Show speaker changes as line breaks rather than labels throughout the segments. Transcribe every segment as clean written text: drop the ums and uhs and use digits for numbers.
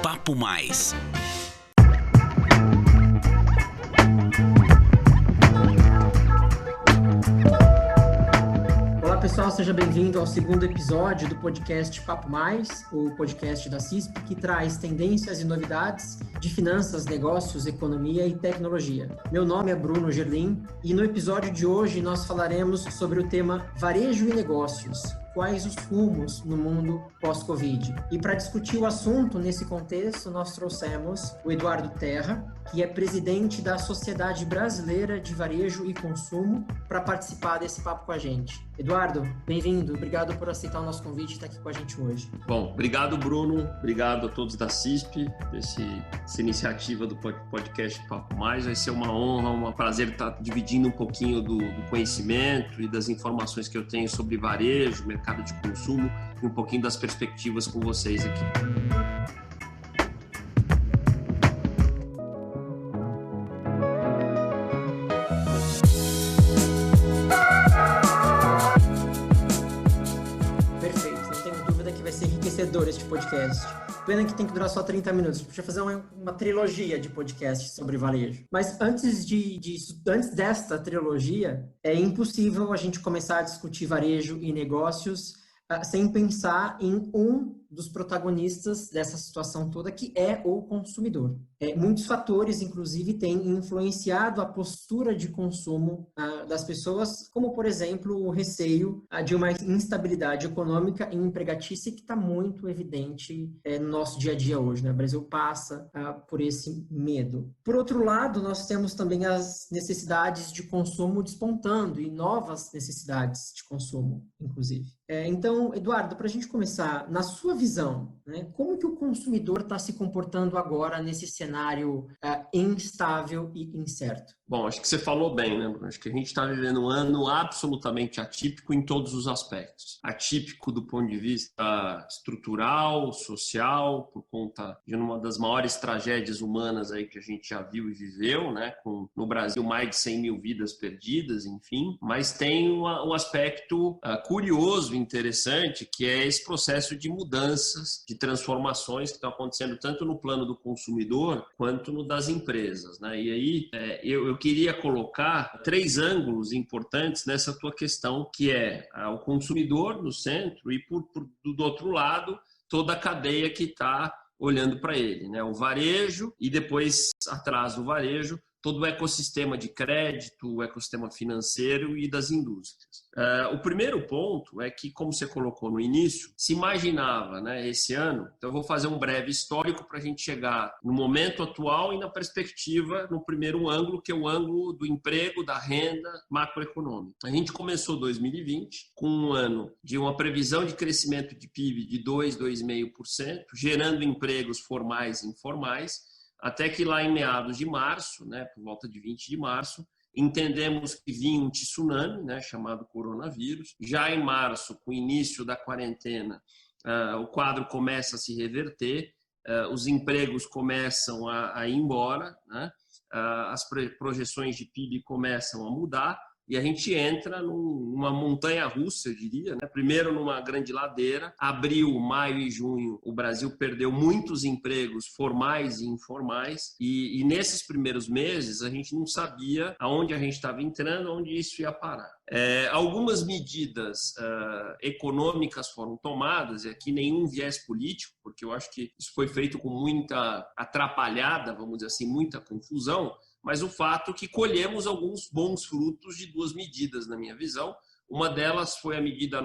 Papo Mais.
Olá pessoal, seja bem-vindo ao segundo episódio do podcast Papo Mais, o podcast da CISP que traz tendências e novidades de finanças, negócios, economia e tecnologia. Meu nome é Bruno Gerlin e no episódio de hoje nós falaremos sobre o tema varejo e negócios. Quais os rumos no mundo pós-Covid. E para discutir o assunto nesse contexto, nós trouxemos o Eduardo Terra, que é presidente da Sociedade Brasileira de Varejo e Consumo, para participar desse papo com a gente. Eduardo, bem-vindo. Obrigado por aceitar o nosso convite e estar aqui com a gente hoje.
Bom, obrigado, Bruno. Obrigado a todos da CISP, essa iniciativa do podcast Papo Mais. Vai ser uma honra, um prazer estar dividindo um pouquinho do conhecimento e das informações que eu tenho sobre varejo, mercado de consumo e um pouquinho das perspectivas com vocês aqui.
Perfeito, não tenho dúvida que vai ser enriquecedor este podcast. Pena que tem que durar só 30 minutos. Podia fazer uma trilogia de podcasts sobre varejo. Mas antes desta trilogia, é impossível a gente começar a discutir varejo e negócios sem pensar em um dos protagonistas dessa situação toda, que é o consumidor. Muitos fatores, inclusive, têm influenciado a postura de consumo das pessoas, como, por exemplo, o receio de uma instabilidade econômica e empregatícia que está muito evidente no nosso dia a dia hoje, né? O Brasil passa por esse medo. Por outro lado, nós temos também as necessidades de consumo despontando e novas necessidades de consumo, inclusive. Então, Eduardo, para a gente começar, na sua visão, né, como que o consumidor está se comportando agora nesse cenário instável e incerto?
Bom, acho que você falou bem, né, Bruno? Acho que a gente está vivendo um ano absolutamente atípico em todos os aspectos. Atípico do ponto de vista estrutural, social, por conta de uma das maiores tragédias humanas aí que a gente já viu e viveu, né? Com, no Brasil, mais de 100 mil vidas perdidas, enfim. Mas tem um aspecto curioso, interessante, que é esse processo de mudanças, de transformações que estão acontecendo tanto no plano do consumidor quanto no das empresas, né? E aí, eu queria colocar 3 ângulos importantes nessa tua questão, que é o consumidor no centro e, do outro lado, toda a cadeia que está olhando para ele, né? O varejo e depois, atrás do varejo, todo o ecossistema de crédito, o ecossistema financeiro e das indústrias. O primeiro ponto é que, como você colocou no início, se imaginava, né, esse ano, então eu vou fazer um breve histórico para a gente chegar no momento atual e na perspectiva, no primeiro ângulo, que é o ângulo do emprego, da renda macroeconômica. A gente começou 2020 com um ano de uma previsão de crescimento de PIB de 2,5%, gerando empregos formais e informais, até que lá em meados de março, né, por volta de 20 de março, entendemos que vinha um tsunami, né, chamado coronavírus. Já em março, com o início da quarentena, o quadro começa a se reverter, os empregos começam a ir embora, né, as projeções de PIB começam a mudar, e a gente entra numa montanha-russa, eu diria, né? Primeiro numa grande ladeira. Abril, maio e junho, o Brasil perdeu muitos empregos formais e informais. E nesses primeiros meses, a gente não sabia aonde a gente estava entrando, onde isso ia parar. Algumas medidas econômicas foram tomadas, e aqui nenhum viés político, porque eu acho que isso foi feito com muita atrapalhada, vamos dizer assim, muita confusão, mas o fato é que colhemos alguns bons frutos de 2 medidas, na minha visão. Uma delas foi a medida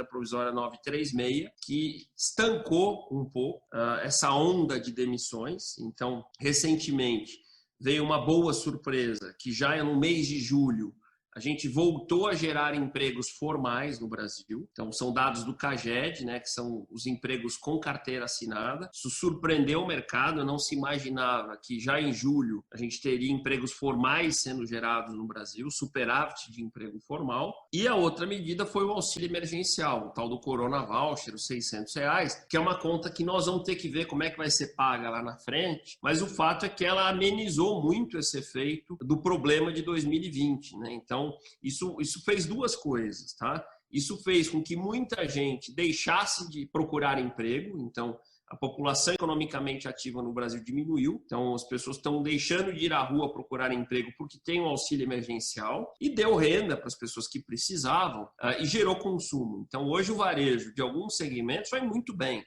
provisória 936, que estancou um pouco essa onda de demissões. Então, recentemente, veio uma boa surpresa, que já no mês de julho, a gente voltou a gerar empregos formais no Brasil. Então, são dados do CAGED, né, que são os empregos com carteira assinada. Isso surpreendeu o mercado, não se imaginava que já em julho a gente teria empregos formais sendo gerados no Brasil, superávit de emprego formal. E a outra medida foi o auxílio emergencial, o tal do Corona Voucher, os R$600, que é uma conta que nós vamos ter que ver como é que vai ser paga lá na frente, mas o fato é que ela amenizou muito esse efeito do problema de 2020, né? Então, isso fez 2 coisas, tá? Isso fez com que muita gente deixasse de procurar emprego. Então, A população economicamente ativa no Brasil diminuiu, então as pessoas estão deixando de ir à rua procurar emprego porque tem um auxílio emergencial e deu renda para as pessoas que precisavam e gerou consumo. Então hoje o varejo de alguns segmentos vai muito bem.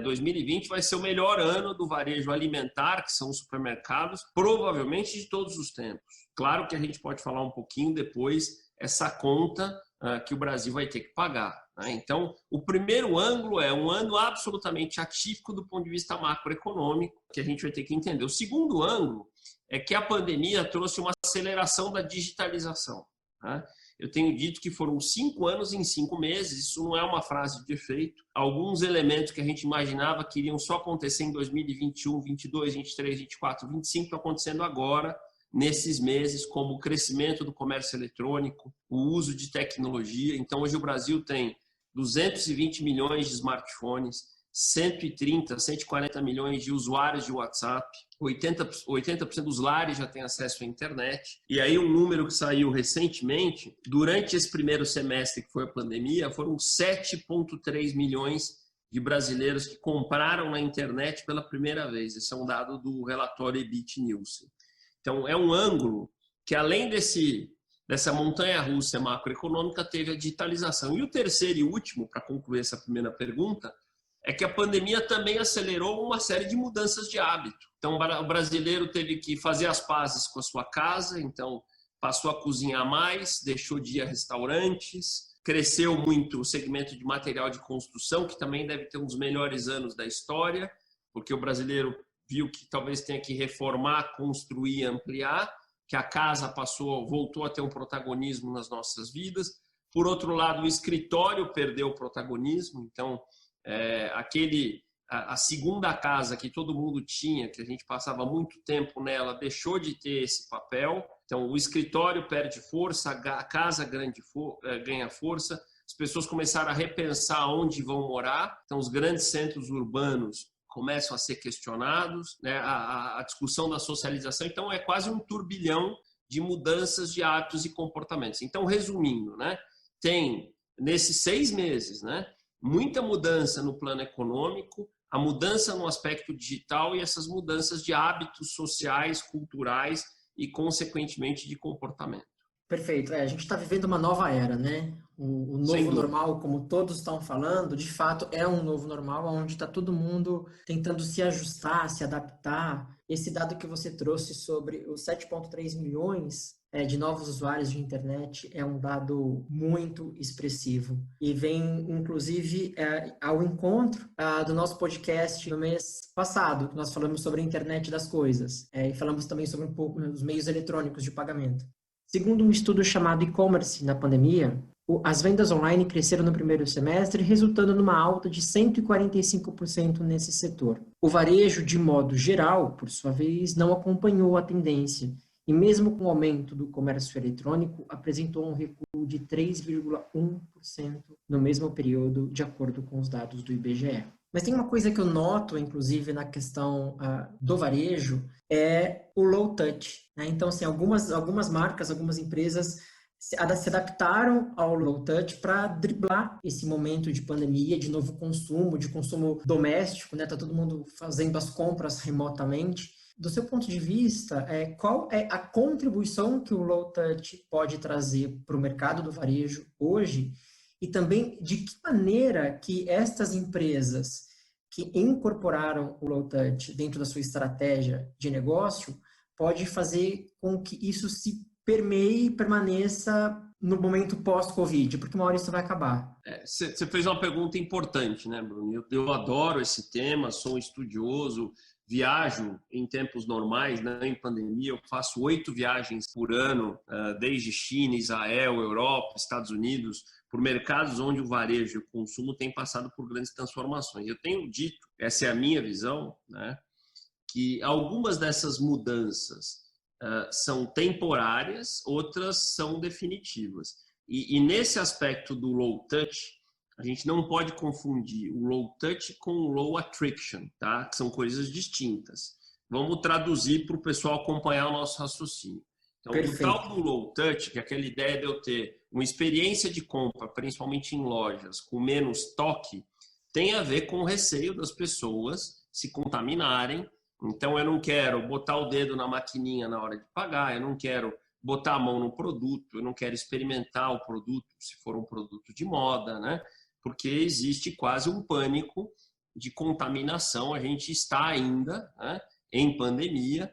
2020 vai ser o melhor ano do varejo alimentar, que são os supermercados, provavelmente de todos os tempos. Claro que a gente pode falar um pouquinho depois essa conta que o Brasil vai ter que pagar. Então, o primeiro ângulo é um ano absolutamente atípico do ponto de vista macroeconômico, que a gente vai ter que entender. O segundo ângulo é que a pandemia trouxe uma aceleração da digitalização. Eu tenho dito que foram 5 anos em 5 meses, isso não é uma frase de efeito. Alguns elementos que a gente imaginava que iriam só acontecer em 2021, 22, 23, 24, 25 estão acontecendo agora, nesses meses, como o crescimento do comércio eletrônico, o uso de tecnologia. Então, hoje o Brasil tem 220 milhões de smartphones, 130, 140 milhões de usuários de WhatsApp, 80% dos lares já têm acesso à internet. E aí um número que saiu recentemente, durante esse primeiro semestre que foi a pandemia, foram 7,3 milhões de brasileiros que compraram na internet pela primeira vez. Esse é um dado do relatório EBIT Nielsen. Então, é um ângulo que, além dessa montanha-russa macroeconômica, teve a digitalização. E o terceiro e último, para concluir essa primeira pergunta, é que a pandemia também acelerou uma série de mudanças de hábito. Então, o brasileiro teve que fazer as pazes com a sua casa, então passou a cozinhar mais, deixou de ir a restaurantes, cresceu muito o segmento de material de construção, que também deve ter um dos melhores anos da história, porque o brasileiro viu que talvez tenha que reformar, construir, ampliar, que a casa voltou a ter um protagonismo nas nossas vidas. Por outro lado, o escritório perdeu o protagonismo, então a segunda casa que todo mundo tinha, que a gente passava muito tempo nela, deixou de ter esse papel. Então, o escritório perde força, a casa ganha força, as pessoas começaram a repensar onde vão morar, então os grandes centros urbanos começam a ser questionados, né? A discussão da socialização. Então, é quase um turbilhão de mudanças de hábitos e comportamentos. Então, resumindo, né? Tem, nesses 6 meses, né? Muita mudança no plano econômico, a mudança no aspecto digital e essas mudanças de hábitos sociais, culturais e, consequentemente, de comportamento.
Perfeito. A gente está vivendo uma nova era, né? O novo normal, como todos estão falando, de fato é um novo normal, onde está todo mundo tentando se ajustar, se adaptar. Esse dado que você trouxe sobre os 7,3 milhões de novos usuários de internet é um dado muito expressivo. E vem, inclusive, ao encontro do nosso podcast no mês passado, que nós falamos sobre a internet das coisas. E falamos também sobre um pouco dos meios eletrônicos de pagamento. Segundo um estudo chamado E-Commerce na pandemia, as vendas online cresceram no primeiro semestre, resultando numa alta de 145% nesse setor. O varejo, de modo geral, por sua vez, não acompanhou a tendência e, mesmo com o aumento do comércio eletrônico, apresentou um recuo de 3,1% no mesmo período, de acordo com os dados do IBGE. Mas tem uma coisa que eu noto, inclusive, na questão do varejo, é o low touch. Né? Então, assim, algumas marcas, algumas empresas se adaptaram ao low touch para driblar esse momento de pandemia, de novo consumo, de consumo doméstico, né? Tá todo mundo fazendo as compras remotamente. Do seu ponto de vista, qual é a contribuição que o low touch pode trazer para o mercado do varejo hoje? E também, de que maneira que estas empresas que incorporaram o low touch dentro da sua estratégia de negócio pode fazer com que isso se permeie e permaneça no momento pós-Covid, porque uma hora isso vai acabar.
Você fez uma pergunta importante, né, Bruno? Eu adoro esse tema, sou um estudioso, viajo em tempos normais, não em pandemia, eu faço 8 viagens por ano, desde China, Israel, Europa, Estados Unidos, por mercados onde o varejo e o consumo têm passado por grandes transformações. Eu tenho dito, essa é a minha visão, né, que algumas dessas mudanças são temporárias, outras são definitivas. E nesse aspecto do low touch, a gente não pode confundir o low touch com o low attrition, tá? Que são coisas distintas. Vamos traduzir para o pessoal acompanhar o nosso raciocínio. Então, o tal do low touch, que é aquela ideia de eu ter uma experiência de compra, principalmente em lojas, com menos toque, tem a ver com o receio das pessoas se contaminarem. Então, eu não quero botar o dedo na maquininha na hora de pagar, eu não quero botar a mão no produto, eu não quero experimentar o produto, se for um produto de moda, né? Porque existe quase um pânico de contaminação. A gente está ainda, né, em pandemia,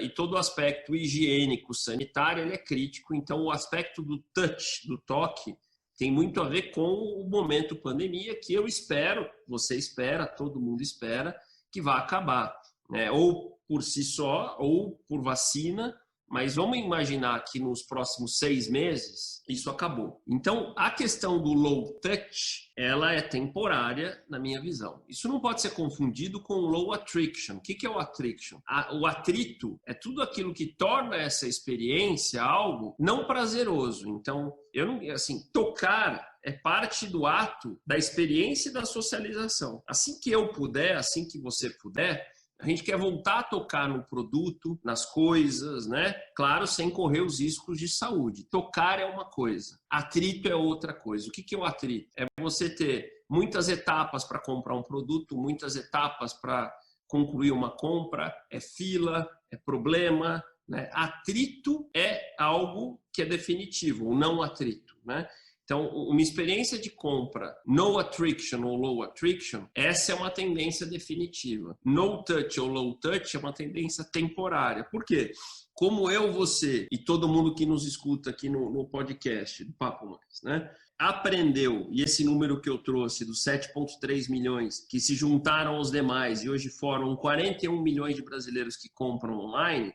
e todo o aspecto higiênico, sanitário, ele é crítico. Então, o aspecto do touch, do toque, tem muito a ver com o momento pandemia, que eu espero, você espera, todo mundo espera, que vá acabar, né? Ou por si só, ou por vacina, mas vamos imaginar que nos próximos 6 meses isso acabou. Então, a questão do low touch, ela é temporária na minha visão. Isso não pode ser confundido com low attrition. O que é o attrition? O atrito é tudo aquilo que torna essa experiência algo não prazeroso. Então, tocar é parte do ato da experiência e da socialização. Assim que eu puder, assim que você puder, a gente quer voltar a tocar no produto, nas coisas, né? Claro, sem correr os riscos de saúde. Tocar é uma coisa, atrito é outra coisa. O que é o atrito? É você ter muitas etapas para comprar um produto, muitas etapas para concluir uma compra, é fila, é problema, né? Atrito é algo que é definitivo, o não atrito, né? Então, uma experiência de compra no attrition ou low attrition, essa é uma tendência definitiva. No touch ou low touch é uma tendência temporária. Por quê? Como eu, você e todo mundo que nos escuta aqui no podcast do Papo Mais, né, aprendeu, e esse número que eu trouxe dos 7,3 milhões que se juntaram aos demais e hoje formam 41 milhões de brasileiros que compram online,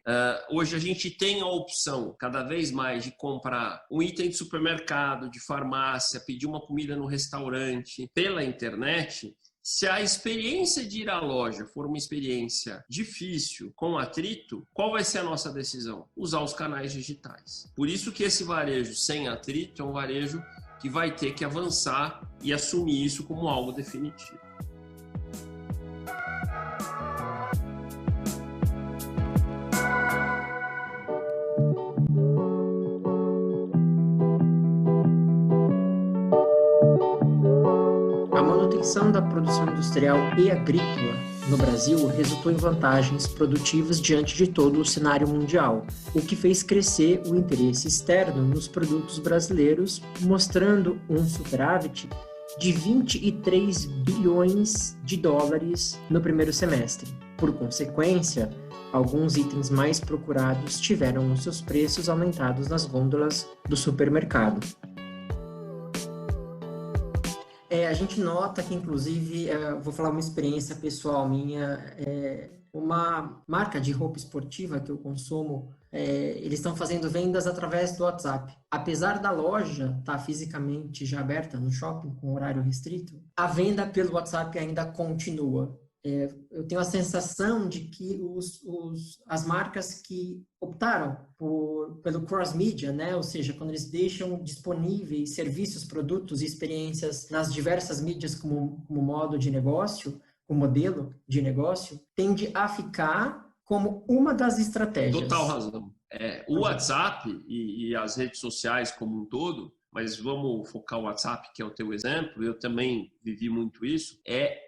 hoje a gente tem a opção cada vez mais de comprar um item de supermercado, de farmácia, pedir uma comida no restaurante pela internet. Se a experiência de ir à loja for uma experiência difícil, com atrito, qual vai ser a nossa decisão? Usar os canais digitais. Por isso que esse varejo sem atrito é um varejo que vai ter que avançar e assumir isso como algo definitivo.
A manutenção da produção industrial e agrícola no Brasil resultou em vantagens produtivas diante de todo o cenário mundial, o que fez crescer o interesse externo nos produtos brasileiros, mostrando um superávit de 23 bilhões de dólares no primeiro semestre. Por consequência, alguns itens mais procurados tiveram os seus preços aumentados nas gôndolas do supermercado. A gente nota que, inclusive, vou falar uma experiência pessoal minha, uma marca de roupa esportiva que eu consumo, eles estão fazendo vendas através do WhatsApp. Apesar da loja estar fisicamente já aberta no shopping, com horário restrito, a venda pelo WhatsApp ainda continua. Eu tenho a sensação de que as marcas que optaram pelo cross-media, né? Ou seja, quando eles deixam disponíveis serviços, produtos e experiências nas diversas mídias como modo de negócio, como modelo de negócio, tende a ficar como uma das estratégias.
Total razão. O WhatsApp e as redes sociais como um todo, mas vamos focar o WhatsApp, que é o teu exemplo, eu também vivi muito isso,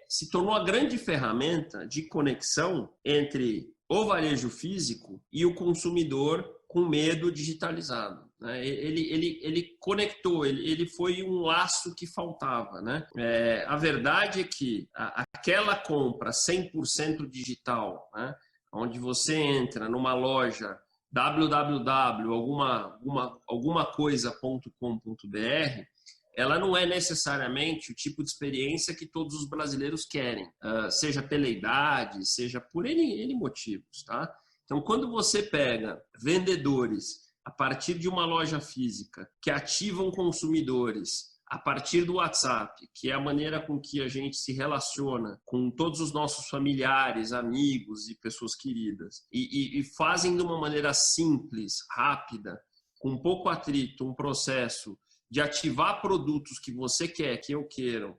se tornou a grande ferramenta de conexão entre o varejo físico e o consumidor com medo digitalizado. Ele conectou, ele foi um laço que faltava, né? A verdade é que aquela compra 100% digital, né, onde você entra numa loja www.algumacoisa.com.br, ela não é necessariamente o tipo de experiência que todos os brasileiros querem, seja pela idade, seja por N motivos, tá? Então, quando você pega vendedores a partir de uma loja física que ativam consumidores a partir do WhatsApp, que é a maneira com que a gente se relaciona com todos os nossos familiares, amigos e pessoas queridas, e fazem de uma maneira simples, rápida, com pouco atrito, um processo de ativar produtos que você quer, que eu quero,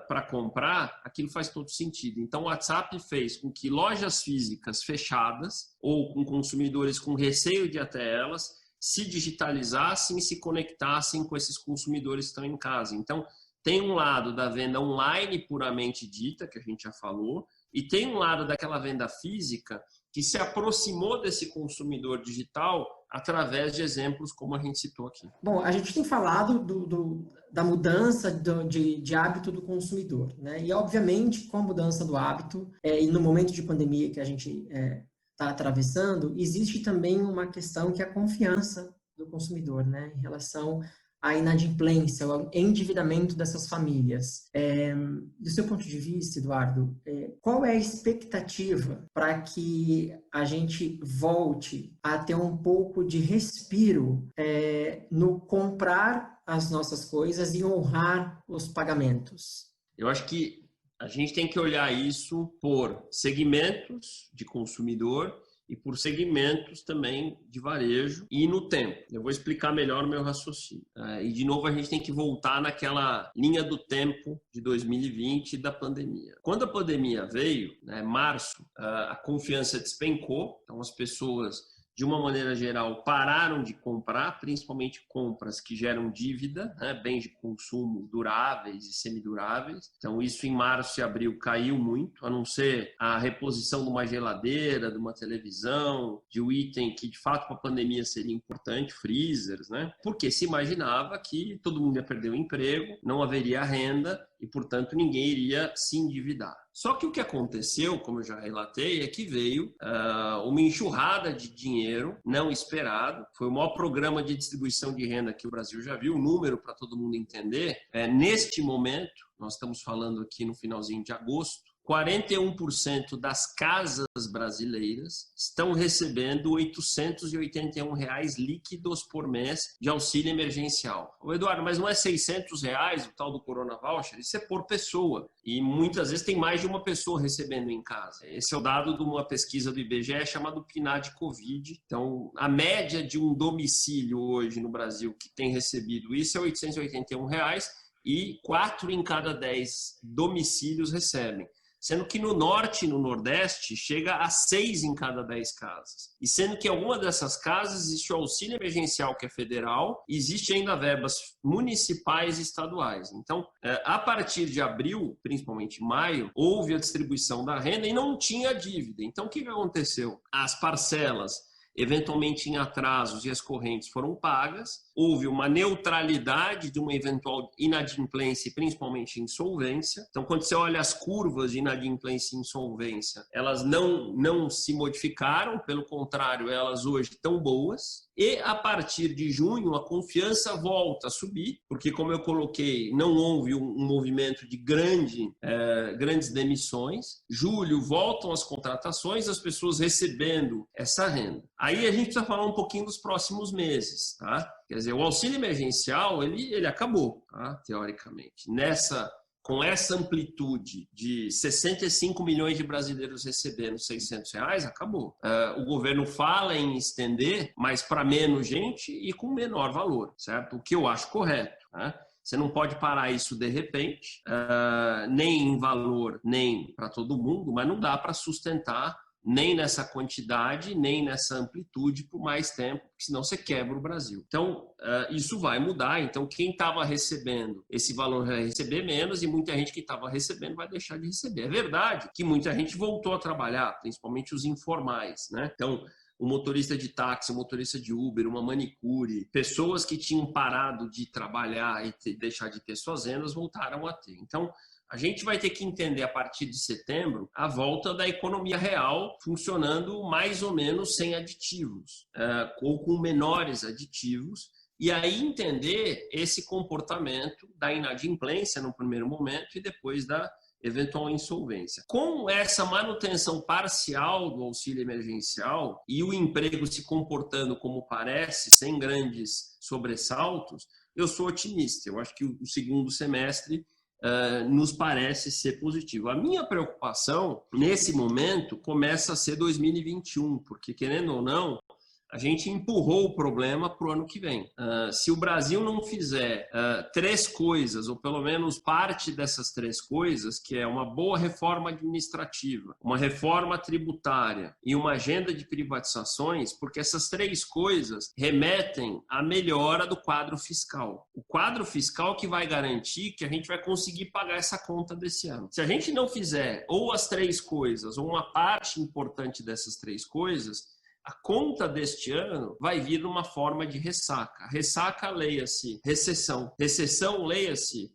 para comprar, aquilo faz todo sentido. Então, o WhatsApp fez com que lojas físicas fechadas ou com consumidores com receio de ir até elas se digitalizassem e se conectassem com esses consumidores que estão em casa. Então, tem um lado da venda online puramente dita, que a gente já falou, e tem um lado daquela venda física que se aproximou desse consumidor digital através de exemplos como a gente citou aqui.
Bom, a gente tem falado da mudança de hábito do consumidor, né? E, obviamente, com a mudança do hábito, e no momento de pandemia que a gente está atravessando, existe também uma questão que é a confiança do consumidor, né? Em relação à inadimplência, ao endividamento dessas famílias. Do seu ponto de vista, Eduardo, qual é a expectativa para que a gente volte a ter um pouco de respiro no comprar as nossas coisas e honrar os pagamentos?
Eu acho que a gente tem que olhar isso por segmentos de consumidor e por segmentos também de varejo e no tempo. Eu vou explicar melhor o meu raciocínio. E, de novo, a gente tem que voltar naquela linha do tempo de 2020 da pandemia. Quando a pandemia veio, março, a confiança despencou, então as pessoas, de uma maneira geral, pararam de comprar, principalmente compras que geram dívida, bens de consumo duráveis e semiduráveis. Então, isso em março e abril caiu muito, a não ser a reposição de uma geladeira, de uma televisão, de um item que, de fato, para a pandemia seria importante, freezers, porque se imaginava que todo mundo ia perder o emprego, não haveria renda e, portanto, ninguém iria se endividar. Só que o que aconteceu, como eu já relatei, é que veio uma enxurrada de dinheiro não esperado. Foi o maior programa de distribuição de renda que o Brasil já viu, número para todo mundo entender. Neste momento, nós estamos falando aqui no finalzinho de agosto, 41% das casas brasileiras estão recebendo R$ 881 líquidos por mês de auxílio emergencial. Ô Eduardo, mas não é R$ 600 o tal do Corona Voucher? Isso é por pessoa. E muitas vezes tem mais de uma pessoa recebendo em casa. Esse é o dado de uma pesquisa do IBGE chamado PNAD Covid. Então, a média de um domicílio hoje no Brasil que tem recebido isso é R$ 881 e 4 em cada 10 domicílios recebem. Sendo que no norte e no nordeste chega a 6 em cada 10 casas. E sendo que em alguma dessas casas existe o auxílio emergencial, que é federal, e existe ainda verbas municipais e estaduais. Então, a partir de abril, principalmente maio, houve a distribuição da renda e não tinha dívida. Então, o que aconteceu? As parcelas eventualmente em atrasos e as correntes foram pagas, houve uma neutralidade de uma eventual inadimplência, principalmente insolvência. Então, quando você olha as curvas de inadimplência e insolvência, elas não se modificaram, pelo contrário, elas hoje estão boas. E a partir de junho, a confiança volta a subir, porque, como eu coloquei, não houve um movimento de grandes demissões. Julho, voltam as contratações, as pessoas recebendo essa renda. Aí a gente precisa falar um pouquinho dos próximos meses, tá? Quer dizer, o auxílio emergencial, ele acabou, tá? Teoricamente. Com essa amplitude de 65 milhões de brasileiros recebendo R$ 600, acabou. O governo fala em estender, mas para menos gente e com menor valor, certo? O que eu acho correto, né? Você não pode parar isso de repente, nem em valor, nem para todo mundo, mas não dá para sustentar nem nessa quantidade, nem nessa amplitude por mais tempo, porque senão você quebra o Brasil. Então, isso vai mudar. Então, quem estava recebendo esse valor vai receber menos e muita gente que estava recebendo vai deixar de receber. É verdade que muita gente voltou a trabalhar, principalmente os informais, né? Então, o motorista de táxi, o motorista de Uber, uma manicure, pessoas que tinham parado de trabalhar e deixar de ter suas rendas voltaram a ter. Então, a gente vai ter que entender a partir de setembro a volta da economia real funcionando mais ou menos sem aditivos, ou com menores aditivos, e aí entender esse comportamento da inadimplência no primeiro momento e depois da eventual insolvência. Com essa manutenção parcial do auxílio emergencial e o emprego se comportando como parece, sem grandes sobressaltos, eu sou otimista. Eu acho que o segundo semestre nos parece ser positivo. A minha preocupação, nesse momento, começa a ser 2021, porque, querendo ou não, a gente empurrou o problema para o ano que vem. Se o Brasil não fizer 3 coisas, ou pelo menos parte dessas 3 coisas, que é uma boa reforma administrativa, uma reforma tributária e uma agenda de privatizações, porque essas 3 coisas remetem à melhora do quadro fiscal. O quadro fiscal que vai garantir que a gente vai conseguir pagar essa conta desse ano. Se a gente não fizer ou as 3 coisas, ou uma parte importante dessas 3 coisas, a conta deste ano vai vir numa forma de ressaca. Ressaca, leia-se recessão. Recessão, leia-se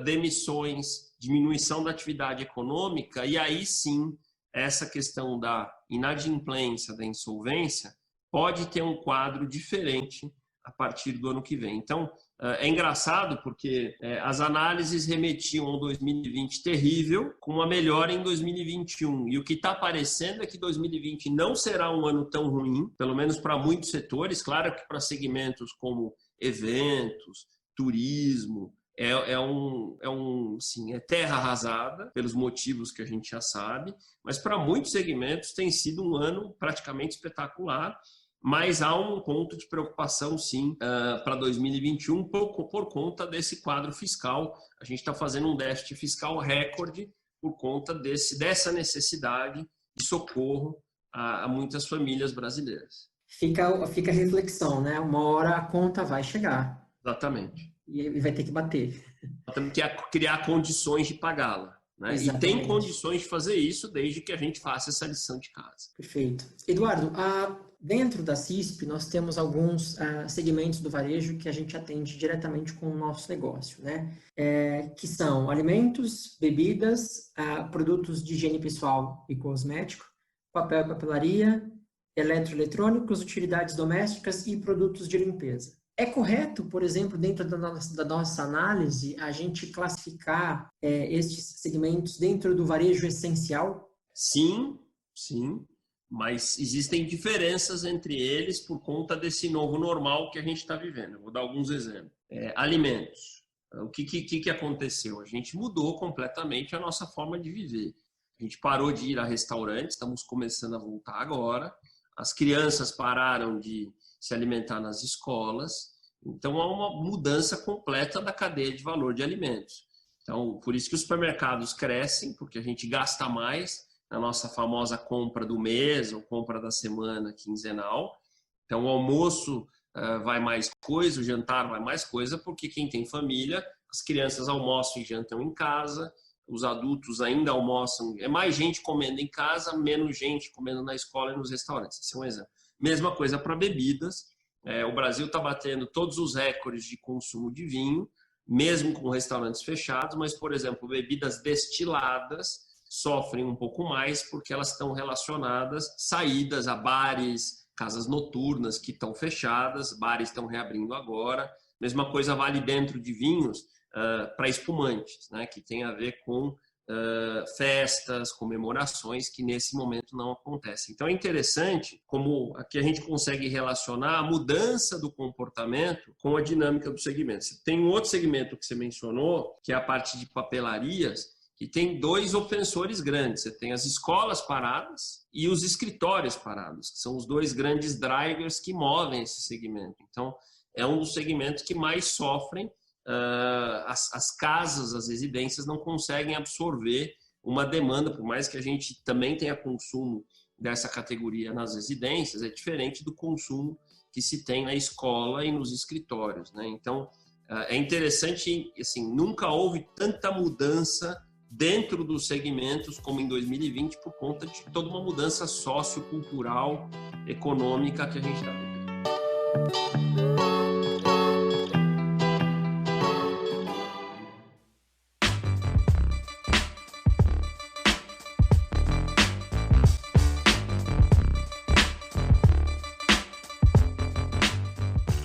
demissões, diminuição da atividade econômica, e aí sim, essa questão da inadimplência, da insolvência, pode ter um quadro diferente a partir do ano que vem. Então, é engraçado porque as análises remetiam a um 2020 terrível, com uma melhora em 2021. E o que está aparecendo é que 2020 não será um ano tão ruim, pelo menos para muitos setores. Claro que para segmentos como eventos, turismo, é terra arrasada, pelos motivos que a gente já sabe, mas para muitos segmentos tem sido um ano praticamente espetacular. Mas há um ponto de preocupação, sim, para 2021 por conta desse quadro fiscal. A gente está fazendo um déficit fiscal recorde por conta dessa necessidade de socorro a muitas famílias brasileiras.
Fica a reflexão, né? Uma hora a conta vai chegar.
Exatamente.
E vai ter que bater.
Temos que criar condições de pagá-la. Né? E tem condições de fazer isso desde que a gente faça essa lição de casa.
Perfeito. Eduardo, dentro da CISP, nós temos alguns segmentos do varejo que a gente atende diretamente com o nosso negócio, né? Que são alimentos, bebidas, produtos de higiene pessoal e cosmético, papel e papelaria, eletroeletrônicos, utilidades domésticas e produtos de limpeza. É correto, por exemplo, dentro da nossa análise, a gente classificar estes segmentos dentro do varejo essencial?
Sim, sim. Mas existem diferenças entre eles por conta desse novo normal que a gente está vivendo. Eu vou dar alguns exemplos. Alimentos. O que aconteceu? A gente mudou completamente a nossa forma de viver. A gente parou de ir a restaurantes, estamos começando a voltar agora. As crianças pararam de se alimentar nas escolas. Então, há uma mudança completa da cadeia de valor de alimentos. Então, por isso que os supermercados crescem, porque a gente gasta mais na nossa famosa compra do mês ou compra da semana quinzenal. Então, o almoço vai mais coisa, o jantar vai mais coisa, porque quem tem família, as crianças almoçam e jantam em casa, os adultos ainda almoçam, é mais gente comendo em casa, menos gente comendo na escola e nos restaurantes. Esse é um exemplo. Mesma coisa para bebidas. O Brasil está batendo todos os recordes de consumo de vinho, mesmo com restaurantes fechados, mas, por exemplo, bebidas destiladas sofrem um pouco mais porque elas estão relacionadas saídas a bares, casas noturnas que estão fechadas, bares estão reabrindo agora. Mesma coisa vale dentro de vinhos para espumantes, né, que tem a ver com festas, comemorações que nesse momento não acontecem. Então é interessante como aqui a gente consegue relacionar a mudança do comportamento com a dinâmica do segmento. Tem um outro segmento que você mencionou, que é a parte de papelarias, que tem 2 ofensores grandes. Você tem as escolas paradas e os escritórios parados, que são os 2 grandes drivers que movem esse segmento. Então é um dos segmentos que mais sofrem. As casas, as residências não conseguem absorver uma demanda, por mais que a gente também tenha consumo dessa categoria nas residências, é diferente do consumo que se tem na escola e nos escritórios, né? Então, é interessante, assim, nunca houve tanta mudança dentro dos segmentos como em 2020 por conta de toda uma mudança sociocultural, econômica que a gente está vivendo.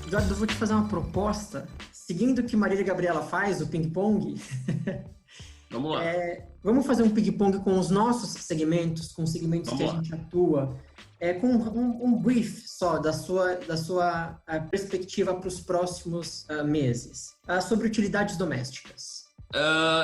Eduardo, eu vou te fazer uma proposta, seguindo o que Marília Gabriela faz, o ping-pong.
Vamos lá.
Vamos fazer um ping-pong com os nossos segmentos, com os segmentos que a gente atua, com um brief só da sua perspectiva para os próximos meses, sobre utilidades domésticas.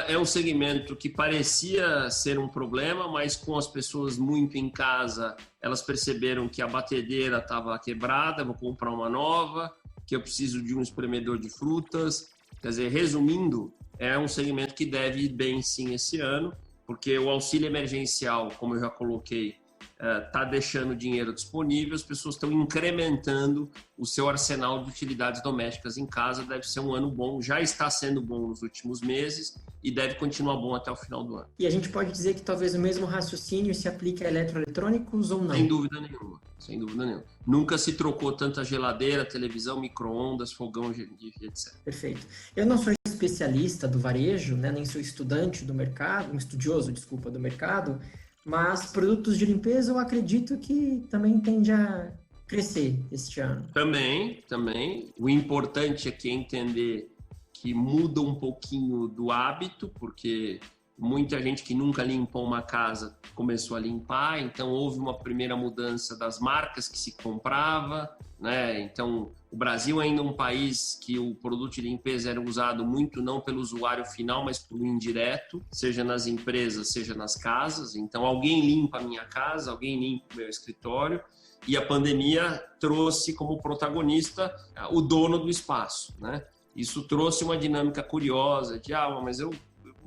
É um segmento que parecia ser um problema, mas com as pessoas muito em casa, elas perceberam que a batedeira estava quebrada, vou comprar uma nova, que eu preciso de um espremedor de frutas. Quer dizer, resumindo, é um segmento que deve ir bem sim esse ano, porque o auxílio emergencial, como eu já coloquei, está deixando dinheiro disponível, as pessoas estão incrementando o seu arsenal de utilidades domésticas em casa. Deve ser um ano bom, já está sendo bom nos últimos meses e deve continuar bom até o final do ano.
E a gente pode dizer que talvez o mesmo raciocínio se aplique a eletroeletrônicos ou não?
Sem dúvida nenhuma, sem dúvida nenhuma. Nunca se trocou tanta geladeira, televisão, micro-ondas, fogão, etc.
Perfeito. Eu não sou especialista do varejo, né, nem sou estudante do mercado, um estudioso, desculpa, do mercado, mas produtos de limpeza eu acredito que também tende a crescer este ano.
Também. O importante aqui é entender que muda um pouquinho do hábito, porque muita gente que nunca limpou uma casa começou a limpar, então houve uma primeira mudança das marcas que se comprava, né? Então, o Brasil ainda é um país que o produto de limpeza era usado muito não pelo usuário final, mas pelo indireto, seja nas empresas, seja nas casas. Então, alguém limpa a minha casa, alguém limpa o meu escritório, e a pandemia trouxe como protagonista o dono do espaço, né? Isso trouxe uma dinâmica curiosa de, mas eu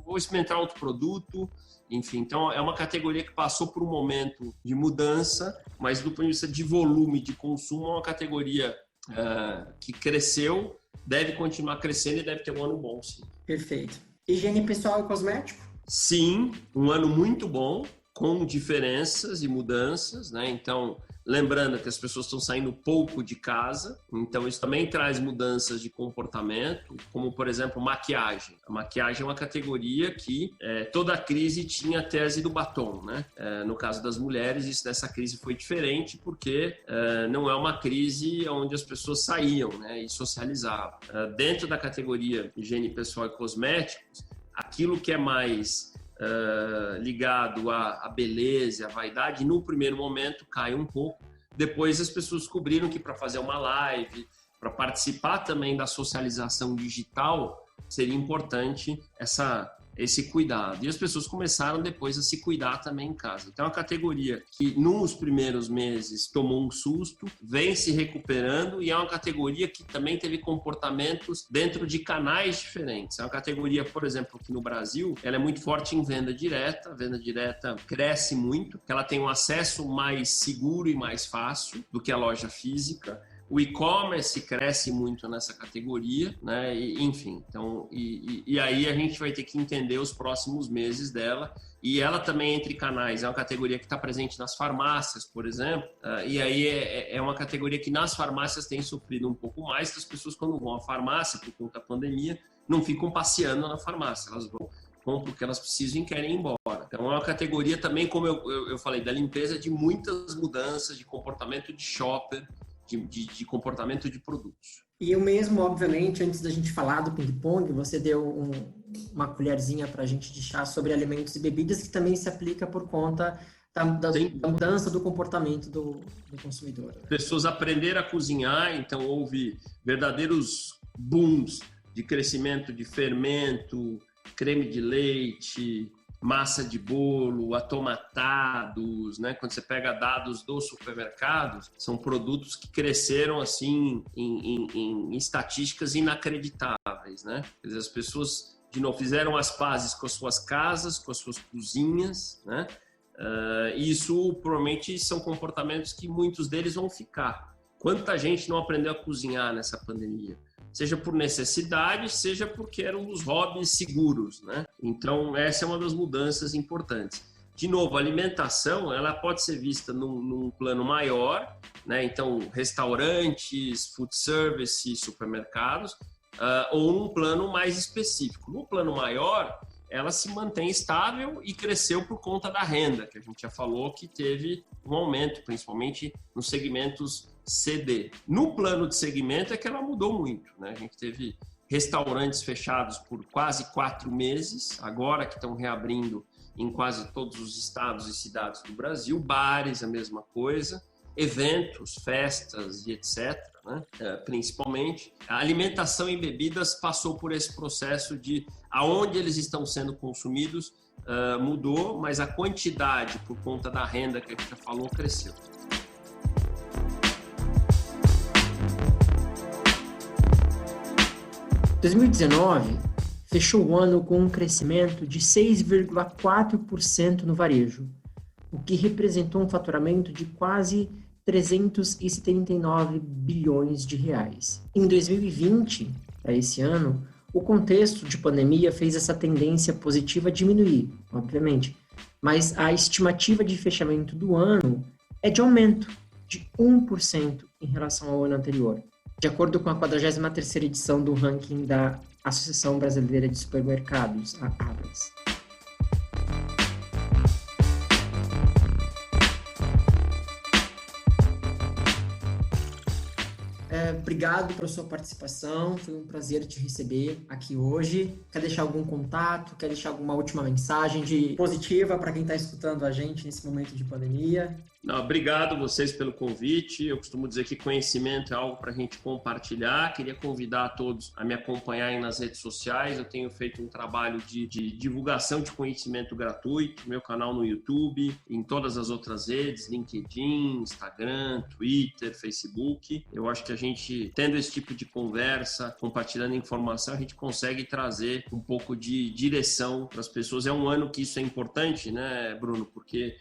vou experimentar outro produto, enfim. Então, é uma categoria que passou por um momento de mudança, mas do ponto de vista de volume de consumo, é uma categoria que cresceu, deve continuar crescendo e deve ter um ano bom, sim.
Perfeito. Higiene pessoal e cosmético?
Sim, um ano muito bom, com diferenças e mudanças, né? Então, lembrando que as pessoas estão saindo pouco de casa, então isso também traz mudanças de comportamento, como, por exemplo, maquiagem. A maquiagem é uma categoria que toda a crise tinha a tese do batom, né? No caso das mulheres, isso dessa crise foi diferente, porque não é uma crise onde as pessoas saíam, né, e socializavam. Dentro da categoria higiene pessoal e cosméticos, aquilo que é mais ligado à beleza, à vaidade, no primeiro momento cai um pouco. Depois as pessoas descobriram que para fazer uma live, para participar também da socialização digital, seria importante esse cuidado. E as pessoas começaram depois a se cuidar também em casa. Então é uma categoria que nos primeiros meses tomou um susto, vem se recuperando, e é uma categoria que também teve comportamentos dentro de canais diferentes. É uma categoria, por exemplo, que no Brasil, ela é muito forte em venda direta. A venda direta cresce muito, porque ela tem um acesso mais seguro e mais fácil do que a loja física. O e-commerce cresce muito nessa categoria, né? Enfim, então, e aí a gente vai ter que entender os próximos meses dela. E ela também, entre canais, é uma categoria que está presente nas farmácias, por exemplo, e aí é uma categoria que nas farmácias tem sofrido um pouco mais, que as pessoas, quando vão à farmácia por conta da pandemia, não ficam passeando na farmácia, elas vão, compram o que elas precisam e querem ir embora. Então é uma categoria também, como eu falei, da limpeza, de muitas mudanças de comportamento de shopper, de comportamento de produtos.
E eu mesmo, obviamente, antes da gente falar do ping-pong, você deu uma colherzinha para a gente de chá sobre alimentos e bebidas, que também se aplica por conta da mudança do comportamento do consumidor. Né?
Pessoas aprenderam a cozinhar, então houve verdadeiros booms de crescimento de fermento, creme de leite, massa de bolo, atomatados, né? Quando você pega dados dos supermercados, são produtos que cresceram assim em estatísticas inacreditáveis, né? Quer dizer, as pessoas, de novo, fizeram as pazes com as suas casas, com as suas cozinhas, né? Isso provavelmente são comportamentos que muitos deles vão ficar. Quanta gente não aprendeu a cozinhar nessa pandemia? Seja por necessidade, seja porque era um dos hobbies seguros, né? Então, essa é uma das mudanças importantes. De novo, a alimentação, ela pode ser vista num plano maior, né? Então, restaurantes, food service, supermercados, ou num plano mais específico. No plano maior, ela se mantém estável e cresceu por conta da renda, que a gente já falou que teve um aumento, principalmente nos segmentos CD. No plano de segmento é que ela mudou muito, né? A gente teve restaurantes fechados por quase 4 meses, agora que estão reabrindo em quase todos os estados e cidades do Brasil, bares, a mesma coisa. eventos, festas e etc., né? Principalmente. A alimentação e bebidas passou por esse processo de aonde eles estão sendo consumidos mudou, mas a quantidade, por conta da renda que a gente já falou, cresceu.
Em 2019, fechou o ano com um crescimento de 6,4% no varejo, o que representou um faturamento de quase 379 bilhões de reais. Em 2020, para esse ano, o contexto de pandemia fez essa tendência positiva diminuir, obviamente, mas a estimativa de fechamento do ano é de aumento de 1% em relação ao ano anterior, de acordo com a 43ª edição do ranking da Associação Brasileira de Supermercados, a ABRAS. Obrigado pela sua participação, foi um prazer te receber aqui hoje. Quer deixar algum contato, quer deixar alguma última mensagem positiva para quem está escutando a gente nesse momento de pandemia?
Não, obrigado vocês pelo convite. Eu costumo dizer que conhecimento é algo para a gente compartilhar. Queria convidar a todos a me acompanharem nas redes sociais. Eu tenho feito um trabalho de divulgação de conhecimento gratuito, meu canal no YouTube, em todas as outras redes, LinkedIn, Instagram, Twitter, Facebook. Eu acho que a gente, tendo esse tipo de conversa, compartilhando informação, a gente consegue trazer um pouco de direção para as pessoas. É um ano que isso é importante, né, Bruno? Porque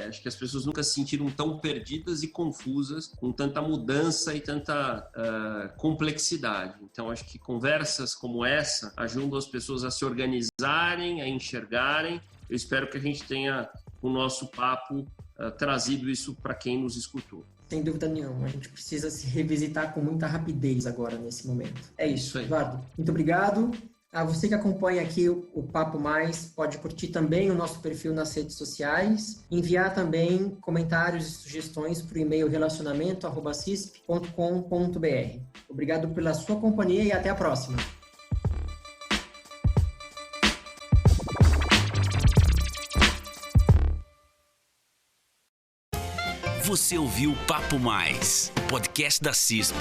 acho que as pessoas nunca se sentiram tão perdidas e confusas com tanta mudança e tanta complexidade. Então, acho que conversas como essa ajudam as pessoas a se organizarem, a enxergarem. Eu espero que a gente tenha, com o nosso papo, trazido isso para quem nos escutou.
Sem dúvida nenhuma, a gente precisa se revisitar com muita rapidez agora, nesse momento. É isso, Eduardo. Muito obrigado. A você que acompanha aqui o Papo Mais, pode curtir também o nosso perfil nas redes sociais, enviar também comentários e sugestões para o e-mail relacionamento@cisp.com.br. Obrigado pela sua companhia e até a próxima.
Você ouviu Papo Mais, podcast da CISP.